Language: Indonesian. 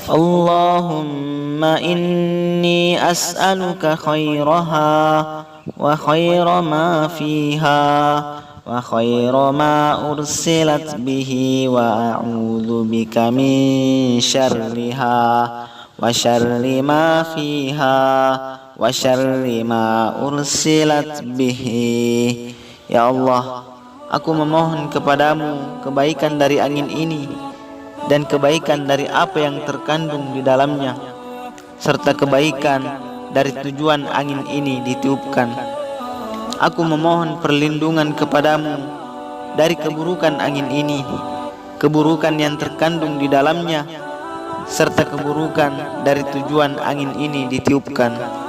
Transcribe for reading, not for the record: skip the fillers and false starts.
Allahumma inni as'aluka khairaha wa khaira ma fiha wa khaira ma ursilat bihi wa a'udzu bika min syarriha wa syarri ma fiha wa syarri ma ursilat bihi. Ya Allah, aku memohon kepadamu kebaikan dari angin ini dan kebaikan dari apa yang terkandung di dalamnya, serta kebaikan dari tujuan angin ini ditiupkan. Aku memohon perlindungan kepadamu dari keburukan angin ini, keburukan yang terkandung di dalamnya, serta keburukan dari tujuan angin ini ditiupkan.